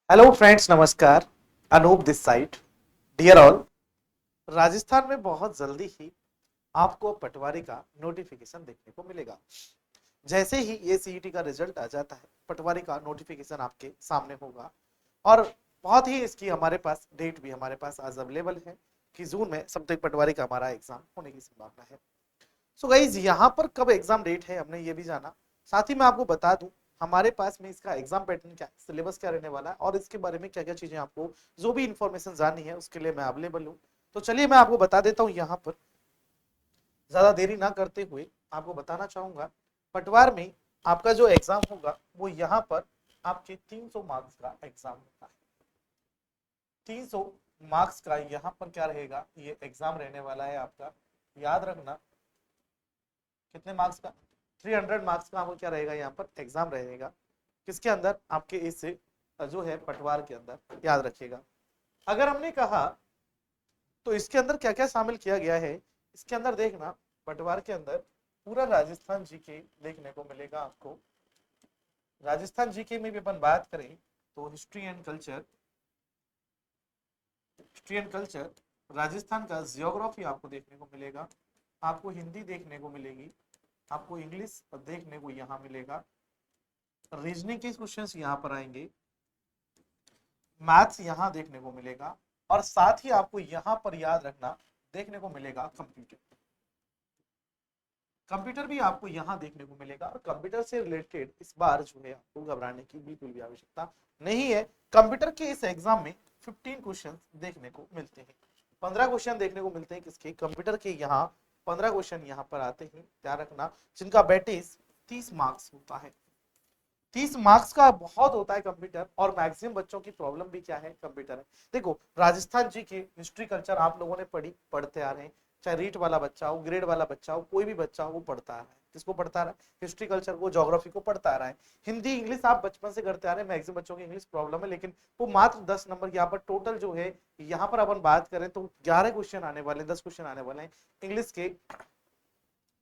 Hello friends, नमस्कार। Anup this side. Dear all, Rajasthan में बहुत जल्दी ही आपको पटवारी का नोटिफिकेशन देखने को मिलेगा। जैसे ही ये सीईटी का रिजल्ट आ जाता है, पटवारी का नोटिफिकेशन आपके सामने होगा। और बहुत ही इसकी हमारे पास डेट भी हमारे पास आज अवेलेबल है कि जून में समथिंग पटवारी का हमारा एग्जाम होने की संभावना है। सो गाइज, यहाँ पर कब एग्जाम डेट है हमने ये भी जाना। साथ ही मैं आपको बता दूं हमारे पास में इसका एग्जाम पैटर्न क्या है, सिलेबस क्या रहने वाला है और इसके बारे में क्या क्या चीजें आपको जो भी इंफॉर्मेशन जाननी है उसके लिए मैं अवेलेबल हूँ। तो चलिए मैं आपको बता देता हूँ। यहाँ पर ज्यादा देरी ना करते हुए आपको बताना चाहूंगा, पटवार में आपका जो एग्जाम होगा वो यहाँ पर आपके 300 मार्क्स का एग्जाम होता है। 300 मार्क्स का यहाँ पर क्या रहेगा, ये एग्जाम रहने वाला है आपका। याद रखना, कितने मार्क्स का? 300 मार्क्स का आपको क्या रहेगा, यहाँ पर एग्जाम रहेगा। किसके अंदर? आपके इस जो है पटवार के अंदर, याद रखिएगा। अगर हमने कहा तो इसके अंदर क्या क्या शामिल किया गया है, इसके अंदर देखना, पटवार के अंदर पूरा राजस्थान जीके देखने को मिलेगा आपको। राजस्थान जीके में भी अपन बात करें तो हिस्ट्री एंड कल्चर, राजस्थान का जियोग्राफी आपको देखने को मिलेगा। आपको हिंदी देखने को मिलेगी, आपको इंग्लिश देखने को यहाँ मिलेगा। रीजनिंग के क्वेश्चंस यहाँ पर आएंगे, मैथ्स यहाँ देखने को मिलेगा। और साथ ही आपको यहाँ पर याद रखना देखने को मिलेगा कंप्यूटर। कंप्यूटर भी आपको यहाँ देखने को मिलेगा। और कंप्यूटर से रिलेटेड इस बार जो है आपको घबराने की बिल्कुल भी आवश्यकता नहीं है। कंप्यूटर के इस एग्जाम में 15 क्वेश्चन देखने को मिलते हैं। 15 क्वेश्चन देखने को मिलते हैं किसके? कंप्यूटर के। यहाँ 15 क्वेश्चन यहाँ पर आते हैं, ध्यान रखना, जिनका वेटेज 30 मार्क्स होता है। 30 मार्क्स का बहुत होता है कंप्यूटर। और मैक्सिमम बच्चों की प्रॉब्लम भी क्या है, कंप्यूटर है। देखो, राजस्थान जी के हिस्ट्री कल्चर आप लोगों ने पढ़ते आ रहे हैं। चाहे रीट वाला बच्चा हो, ग्रेड वाला बच्चा हो, कोई भी बच्चा हो, वो पढ़ता आ रहा है। किसको पढ़ता आ रहा है? हिस्ट्री कल्चर को, ज्योग्राफी को पढ़ता आ रहा है। हिंदी इंग्लिश आप बचपन से करते आ रहे हैं। मैक्सिमम बच्चों की इंग्लिश प्रॉब्लम है, लेकिन वो मात्र 10 नंबर यहाँ पर टोटल जो है, यहाँ पर अपन बात करें तो 11 क्वेश्चन आने वाले, 10 क्वेश्चन आने वाले हैं इंग्लिश के।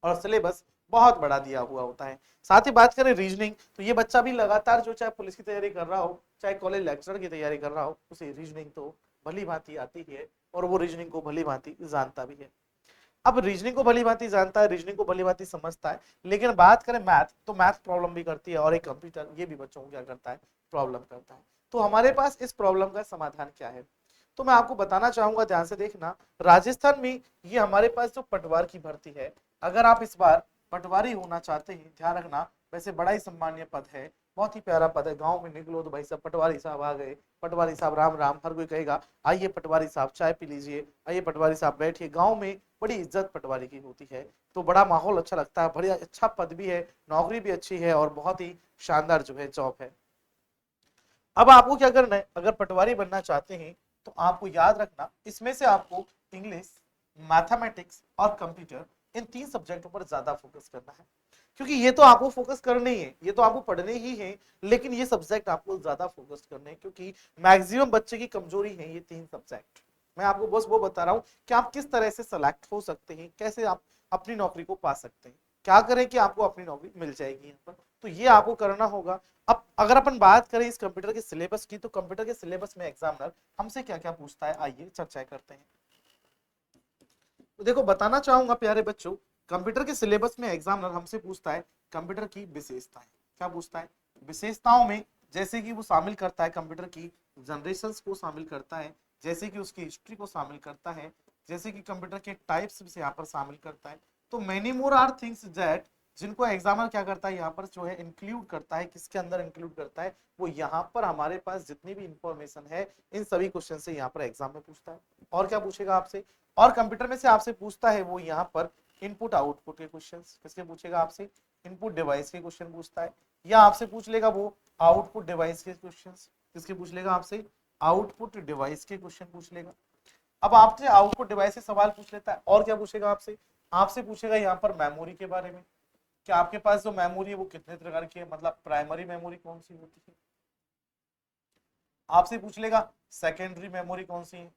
और सिलेबस बहुत बड़ा दिया हुआ होता है। साथ ही बात करें रीजनिंग, तो ये बच्चा भी लगातार जो चाहे पुलिस की तैयारी कर रहा हो, चाहे कॉलेज लेक्चरर की तैयारी कर रहा हो, उसे रीजनिंग तो भली भांति आती है और वो रीजनिंग को भली भांति जानता भी है। अब रीजनिंग को भली भांति जानता है, रीजनिंग को भली भांति समझता है, लेकिन बात करें मैथ, तो मैथ प्रॉब्लम भी करती है। और एक कंप्यूटर ये भी बच्चों को क्या करता है, प्रॉब्लम करता है। तो हमारे पास इस प्रॉब्लम का समाधान क्या है, तो मैं आपको बताना चाहूंगा, ध्यान से देखना। राजस्थान में ये हमारे पास जो पटवार की भर्ती है, अगर आप इस बार पटवारी होना चाहते हैं, ध्यान रखना, वैसे बड़ा ही सम्मान्य पद है, बहुत ही प्यारा पद है। गांव में निकलो तो भाई साहब पटवारी साहब आ गए, पटवारी साहब राम राम, हर कोई कहेगा आइए पटवारी साहब चाय पी लीजिए, आइए पटवारी साहब बैठिए। गांव में बड़ी इज्जत पटवारी की होती है, तो बड़ा माहौल अच्छा लगता है, बड़ा अच्छा पद भी है, नौकरी भी अच्छी है और बहुत ही शानदार जो है जॉब है। अब आपको क्या करना है, अगर पटवारी बनना चाहते हैं तो आपको याद रखना, इसमें से आपको इंग्लिश, मैथमेटिक्स और कंप्यूटर, इन 3 सब्जेक्टों पर ज्यादा फोकस करना है। क्योंकि ये तो आपको फोकस करने ही है, ये तो आपको पढ़ने ही है, लेकिन ये सब्जेक्ट आपको ज्यादा फोकस करने हैं, क्योंकि मैक्सिमम बच्चे की कमजोरी है ये 3 सब्जेक्ट। मैं आपको बस वो बता रहा हूं कि आप किस तरह से सेलेक्ट हो सकते हैं, कैसे आप अपनी नौकरी को पा सकते हैं, क्या करें कि आपको अपनी नौकरी मिल जाएगी यहाँ पर। तो ये आपको करना होगा। अब अगर अपन बात करें इस कंप्यूटर के सिलेबस की, तो कंप्यूटर के सिलेबस में एग्जामिनर हमसे क्या क्या पूछता है, आइए चर्चा करते हैं। तो देखो, बताना चाहूंगा प्यारे बच्चों, कंप्यूटर के सिलेबस में एग्जामिनर हमसे पूछता है कंप्यूटर की विशेषताएं। क्या पूछता है? विशेषताओं में जैसे कि वो शामिल करता है कंप्यूटर की जनरेशंस को शामिल करता है, जैसे कि उसकी हिस्ट्री को शामिल करता है, जैसे कि कंप्यूटर के टाइप्स से यहाँ पर शामिल करता है। तो many more are things that, जिनको एग्जामिनर क्या करता है यहाँ पर जो है इंक्लूड करता है। किसके अंदर इंक्लूड करता है? वो यहाँ पर हमारे पास जितनी भी इंफॉर्मेशन है, इन सभी क्वेश्चन से यहाँ पर एग्जाम में पूछता है। और क्या पूछेगा आपसे? और कंप्यूटर में से आपसे पूछता है वो यहाँ पर इनपुट आउटपुट के क्वेश्चंस। किसके पूछेगा आपसे? इनपुट डिवाइस के क्वेश्चन पूछता है, या आपसे पूछ लेगा वो आउटपुट डिवाइस के क्वेश्चंस। किसके पूछ लेगा आपसे? आउटपुट डिवाइस के क्वेश्चन पूछ लेगा। अब आपसे आउटपुट डिवाइस से सवाल पूछ लेता है, और क्या पूछेगा आपसे? आपसे पूछेगा यहाँ पर मेमोरी के बारे में, कि आपके पास जो मेमोरी है वो कितने प्रकार की है, मतलब प्राइमरी मेमोरी कौन सी होती है। आपसे पूछ लेगा सेकेंडरी मेमोरी कौन सी है,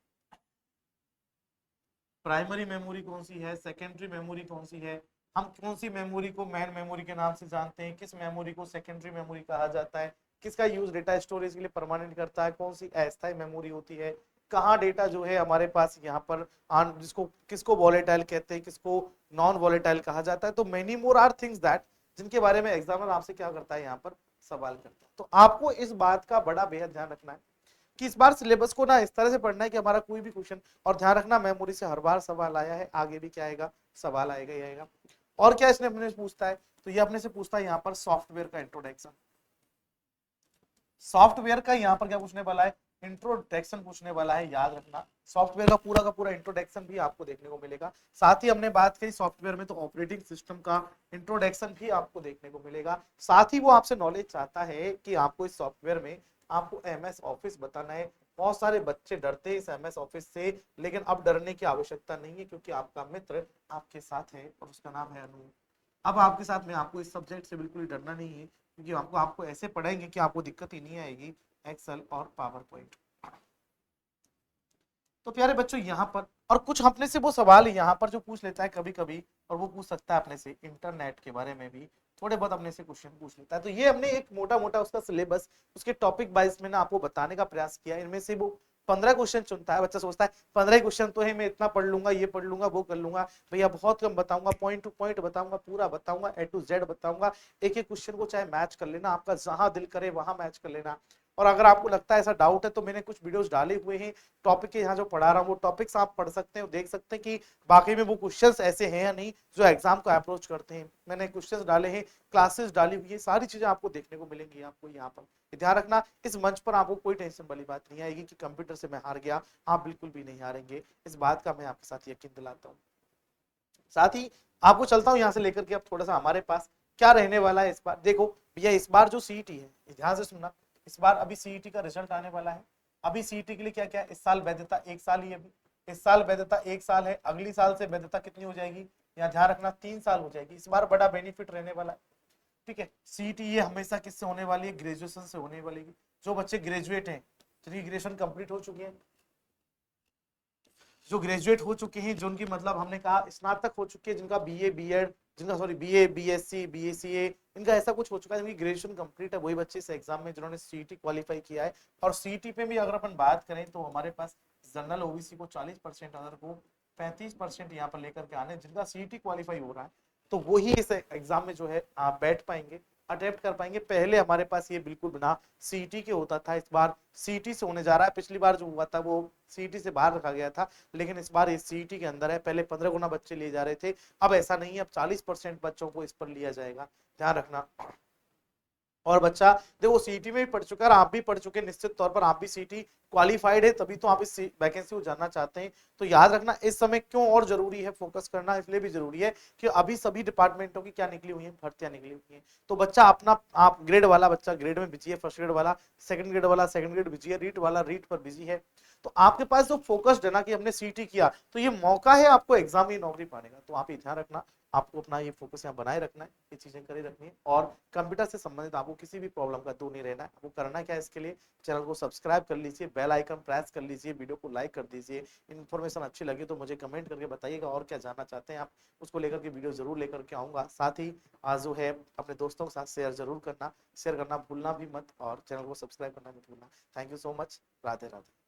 प्राइमरी मेमोरी कौन सी है, सेकेंडरी मेमोरी कौन सी है, हम कौन सी मेमोरी को मेन मेमोरी के नाम से जानते हैं, किस मेमोरी को सेकेंडरी मेमोरी कहा जाता है, किसका यूज डेटा स्टोरेज के लिए परमानेंट करता है, कौन सी अस्थायी मेमोरी होती है, कहाँ डेटा जो है हमारे पास यहाँ पर जिसको किसको वॉलेटाइल कहते हैं, किसको नॉन वॉलेटाइल कहा जाता है। तो many more are things that जिनके बारे में एग्जामिनर आपसे क्या करता है, यहाँ पर सवाल करता है। तो आपको इस बात का बड़ा बेहद ध्यान रखना है कि इस बार सिलेबस को ना इस तरह से पढ़ना है कि हमारा कोई भी क्वेश्चन, और ध्यान रखना मेमोरी से हर बार सवाल आया है, आगे भी क्या आएगा, सवाल आएगा ही आएगा। और क्या इसने अपने से पूछता है, तो ये अपने से पूछता है यहाँ पर सॉफ्टवेयर का इंट्रोडक्शन। सॉफ्टवेयर का यहाँ पर क्या पूछने वाला है, इंट्रोडक्शन पूछने वाला है। याद रखना सॉफ्टवेयर का पूरा इंट्रोडक्शन भी आपको देखने को मिलेगा। साथ ही हमने बात की सॉफ्टवेयर में तो ऑपरेटिंग सिस्टम का इंट्रोडक्शन भी आपको देखने को मिलेगा। साथ ही वो आपसे नॉलेज चाहता है कि आपको इस सॉफ्टवेयर में आपको एमएस ऑफिस बताना है। बहुत सारे बच्चे डरते हैं इस एमएस ऑफिस से, लेकिन अब डरने की आवश्यकता नहीं है, क्योंकि आपका मित्र आपके साथ है और उसका नाम है अनु। अब आपके साथ में आपको इस सब्जेक्ट से बिल्कुल डरना नहीं है, क्योंकि आपको ऐसे पढ़ाएंगे कि आपको दिक्कत ही नहीं आएगी, एक्सेल और पावर पॉइंट। तो प्यारे बच्चों यहाँ पर और कुछ अपने से वो सवाल यहाँ पर जो पूछ लेता है कभी कभी, और वो पूछ सकता है अपने से इंटरनेट के बारे में भी थोड़े बहुत अपने से क्वेश्चन पूछ लेता है। तो ये हमने एक मोटा मोटा उसका सिलेबस उसके टॉपिक वाइज में ना आपको बताने का प्रयास किया। इनमें से वो 15 क्वेश्चन चुनता है। बच्चा सोचता है 15 क्वेश्चन तो है, मैं इतना पढ़ लूंगा, ये पढ़ लूंगा, वो कर लूंगा। भैया बहुत कम बताऊंगा, पॉइंट टू पॉइंट बताऊंगा, पूरा बताऊंगा, ए टू जेड बताऊंगा। एक एक क्वेश्चन को चाहे मैच कर लेना, आपका जहां दिल करे वहां मैच कर लेना। और अगर आपको लगता है ऐसा डाउट है तो मैंने कुछ वीडियोस डाले हुए हैं टॉपिक के, यहाँ जो पढ़ा रहा हूँ वो टॉपिक्स आप पढ़ सकते हैं, देख सकते हैं कि बाकी में वो क्वेश्चंस ऐसे हैं या नहीं जो एग्जाम को अप्रोच करते हैं। मैंने क्वेश्चंस डाले हैं, क्लासेस डाली हुई है, सारी चीजें आपको देखने को मिलेंगी। आपको यहाँ पर ध्यान रखना, इस मंच पर आपको कोई टेंशन वाली बात नहीं आएगी कि कंप्यूटर से मैं हार गया। आप बिल्कुल भी नहीं हारेंगे, इस बात का मैं आपके साथ यकीन दिलाता हूँ। साथ ही आपको चलता हूँ यहाँ से लेकर के अब थोड़ा सा हमारे पास क्या रहने वाला है इस बार। देखो भैया इस बार जो सीईटी है, ध्यान से सुनना, इस बार अभी सीईटी का रिजल्ट आने वाला है। अभी सीईटी के लिए क्या क्या है, इस साल वैधता 1 साल ही, अभी इस साल वैधता 1 साल है, अगली साल से वैधता कितनी हो जाएगी, यहाँ ध्यान रखना 3 साल हो जाएगी। इस बार बड़ा बेनिफिट रहने वाला है। ठीक है, सीईटी ये हमेशा किससे होने वाली है, ग्रेजुएशन से होने वाली है। जो बच्चे ग्रेजुएट हैं, जिनकी ग्रेजुएशन कंप्लीट हो चुकी है, जो ग्रेजुएट हो चुके हैं, जो उनकी मतलब हमने कहा स्नातक हो चुके हैं, जिनका बीए बीएड, जिनका सॉरी बीए बीएससी बीएसीए, इनका ऐसा कुछ हो चुका है, जिनकी ग्रेजुएशन कंप्लीट है, वही बच्चे इस एग्जाम में जिन्होंने सीईटी क्वालिफाई किया है। और सीईटी पे भी अगर अपन बात करें तो हमारे पास जनरल ओबीसी को 40%, अदर को 35% यहाँ पर लेकर के आने, जिनका सीईटी क्वालिफाई हो रहा है तो वही इस एग्जाम में जो है आप बैठ पाएंगे, अटेम्प्ट कर पाएंगे। पहले हमारे पास ये बिल्कुल बिना सीईटी के होता था, इस बार सीईटी से होने जा रहा है। पिछली बार जो हुआ था वो सीईटी से बाहर रखा गया था, लेकिन इस बार ये सीईटी के अंदर है। पहले 15 गुना बच्चे लिए जा रहे थे, अब ऐसा नहीं है, अब 40% बच्चों को इस पर लिया जाएगा, ध्यान रखना। और बच्चा देखो सीईटी में भी पढ़ चुका है, आप भी पढ़ चुके हैं, निश्चित तौर पर आप भी सीईटी क्वालिफाइड है, तभी तो आप इस वैकेंसी को जानना चाहते हैं। तो याद रखना इस समय क्यों और जरूरी है फोकस करना, इसलिए भी जरूरी है कि अभी सभी डिपार्टमेंटों की क्या निकली हुई है, भर्तियां निकली हुई हैं। तो बच्चा अपना आप ग्रेड वाला बच्चा ग्रेड में बिजी है, फर्स्ट ग्रेड वाला सेकंड ग्रेड वाला सेकंड ग्रेड बिजी है, रीट वाला रीट पर बिजी है। तो आपके पास जो फोकस्ड है ना कि हमने सीईटी किया, तो ये मौका है आपको एग्जाम में नौकरी पाने का। तो आप ये ध्यान रखना, आपको अपना ये फोकस यहाँ बनाए रखना है, ये चीजें करे रखनी है। और कंप्यूटर से संबंधित आपको किसी भी प्रॉब्लम का दूर नहीं रहना है। आपको करना क्या है, इसके लिए चैनल को सब्सक्राइब कर लीजिए, बेल आइकन प्रेस कर लीजिए, वीडियो को लाइक कर दीजिए। इन्फॉर्मेशन अच्छी लगी तो मुझे कमेंट करके बताइएगा, और क्या जानना चाहते हैं आप उसको लेकर के वीडियो जरूर लेकर के आऊंगा। साथ ही आज जो है अपने दोस्तों के साथ शेयर जरूर करना, शेयर करना भूलना भी मत, और चैनल को सब्सक्राइब करना मत भूलना। Thank you so much, Radhe Radhe.